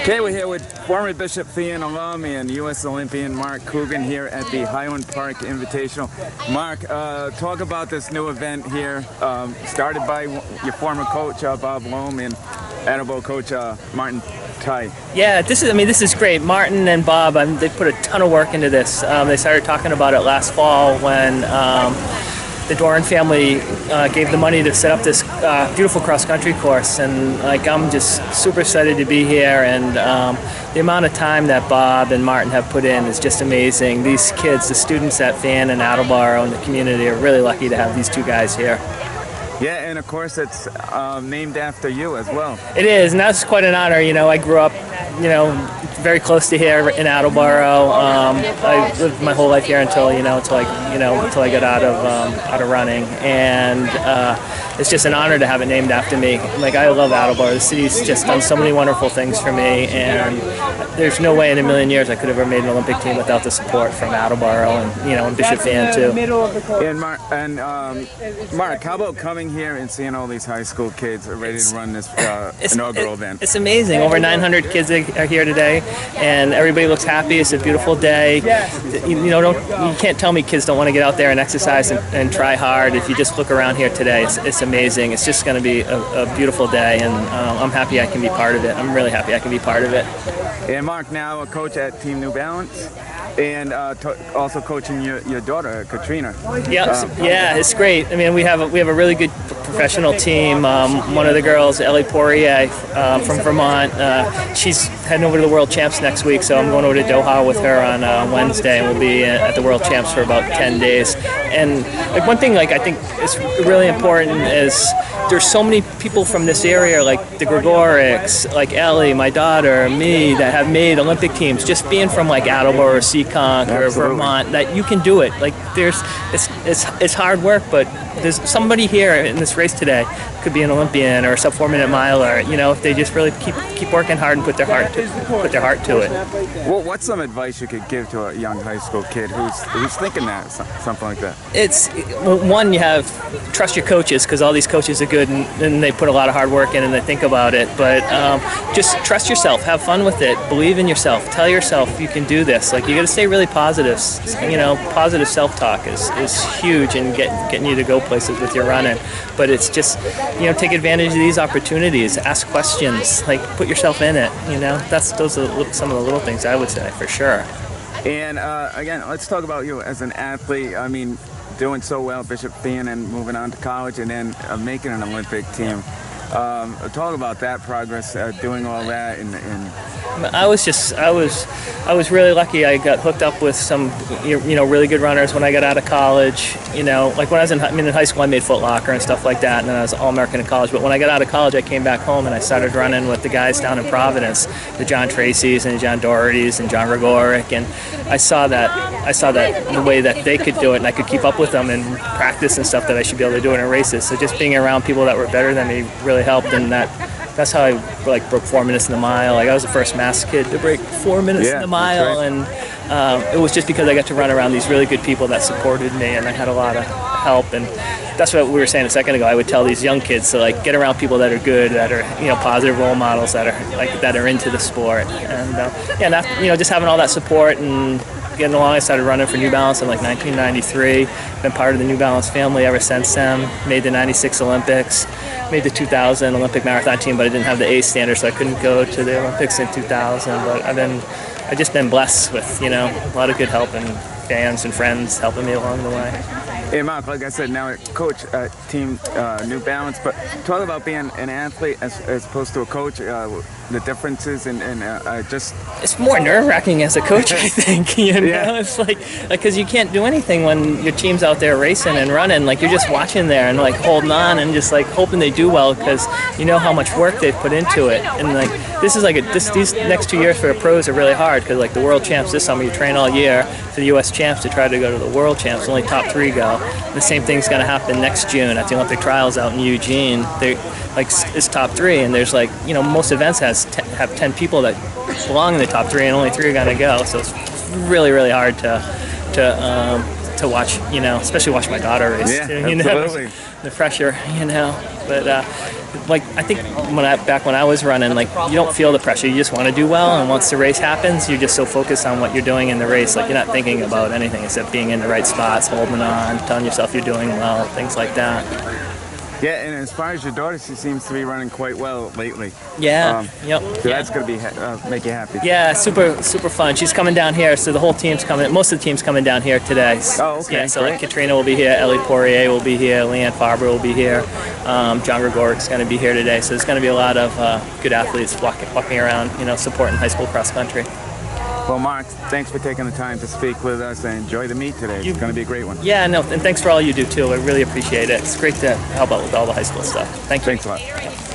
Okay, we're here with former Bishop Thean alum and U.S. Olympian Mark Coogan here at the Highland Park Invitational. Mark, talk about this new event here, started by your former coach, Bob Loam, and Attleboro coach, Martin Ty. Yeah, this is great. Martin and Bob, they put a ton of work into this. They started talking about it last fall when the Doran family gave the money to set up this beautiful cross-country course, and I'm just super excited to be here, and the amount of time that Bob and Martin have put in is just amazing. These kids, the students at Fan and Attleboro and the community are really lucky to have these two guys here. Yeah, and of course it's named after you as well. It is, and that's quite an honor. I grew up, very close to here in Attleboro. I lived my whole life here until I got out of running, and it's just an honor to have it named after me. I love Attleboro. The city's just done so many wonderful things for me, and there's no way in a million years I could have ever made an Olympic team without the support from Attleboro and Bishop Fan too. And Mark, how about coming here and seeing all these high school kids ready to run this inaugural event? It's amazing. Over 900 kids are here today, and everybody looks happy. It's a beautiful day. You can't tell me kids don't want to get out there and exercise and try hard. If you just look around here today, it's amazing. It's just going to be a beautiful day, and I'm happy I can be part of it. I'm really happy I can be part of it. And Mark, now a coach at Team New Balance, and also coaching your daughter, Katrina. Yeah, it's great. We have a really good professional team. One of the girls, Ellie Poirier from Vermont, she's heading over to the World Champs next week, so I'm going over to Doha with her on Wednesday, and we'll be at the World Champs for about 10 days. And one thing I think is really important is there's so many people from this area, like the Gregorics, like Ellie, my daughter, me, that have made Olympic teams. Just being from Attleboro or Seekonk or Vermont, that you can do it. It's hard work, but there's somebody here in this race today could be an Olympian or a sub 4-minute miler. If they just really keep working hard and put their heart to it. Well, what's some advice you could give to a young high school kid who's thinking that, something like that? It's one, you have trust your coaches, because all these coaches are good and they put a lot of hard work in and they think about it. But just trust yourself, have fun with it, believe in yourself, tell yourself you can do this. You got to stay really positive. Positive self-talk is huge in getting you to go places with your running. But it's just take advantage of these opportunities, ask questions, put yourself in it. Those are some of the little things I would say for sure. And again, let's talk about you as an athlete. Doing so well, Bishop Thean, and moving on to college, and then making an Olympic team. Talk about that progress, doing all that, and I was really lucky. I got hooked up with some really good runners when I got out of college. When I was in high school, I made Foot Locker and stuff like that, and then I was All-American in college. But when I got out of college, I came back home and I started running with the guys down in Providence, the John Tracys and John Dohertys and John Gregoric, and I saw that the way that they could do it, and I could keep up with them and practice and stuff, that I should be able to do it in races. So just being around people that were better than me really helped, and that's how I broke 4 minutes in the mile. I was the first mass kid to break 4 minutes in the mile, right. And it was just because I got to run around these really good people that supported me, and I had a lot of help. And that's what we were saying a second ago. I would tell these young kids to get around people that are good, that are positive role models, that are into the sport, and just having all that support and getting along. I started running for New Balance in 1993. Been part of the New Balance family ever since then. Made the 96 Olympics, made the 2000 Olympic marathon team, but I didn't have the A standard, so I couldn't go to the Olympics in 2000. But I've just been blessed with a lot of good help and fans and friends helping me along the way. Hey Mark, like I said, now a coach at Team New Balance, but talk about being an athlete as opposed to a coach, the differences and just... It's more nerve-wracking as a coach, I think, Yeah. It's because you can't do anything when your team's out there racing and running. You're just watching there and holding on and just hoping they do well, because you know how much work they've put into it. And this is these next 2 years for the pros are really hard, because the World Champs this summer, you train all year for the U.S. Champs to try to go to the World Champs. Only top 3 go. The same thing's going to happen next June at the Olympic Trials out in Eugene. It's top 3, and there's most events have 10 people that belong in the top 3, and only 3 are going to go. So it's really, really hard to watch, especially watch my daughter race. Yeah, absolutely. the pressure, you know. But like I think back when I was running, like you don't feel the pressure. You just want to do well, and once the race happens, you're just so focused on what you're doing in the race. Like you're not thinking about anything except being in the right spots, holding on, telling yourself you're doing well, things like that. Yeah, and as far as your daughter, she seems to be running quite well lately. Yeah. Yep. So that's going to be make you happy. Yeah, super fun. She's coming down here, so the whole team's coming. Most of the team's coming down here today. Oh, okay. Yeah, so great. like Katrina will be here, Ellie Poirier will be here, Leanne Farber will be here, John Gregoric's going to be here today. So there's going to be a lot of good athletes walking around, you know, supporting high school cross country. Well, Mark, thanks for taking the time to speak with us and enjoy the meet today. It's going to be a great one. Yeah, no, and thanks for all you do too. I really appreciate it. It's great to help out with all the high school stuff. Thank you. Thanks a lot.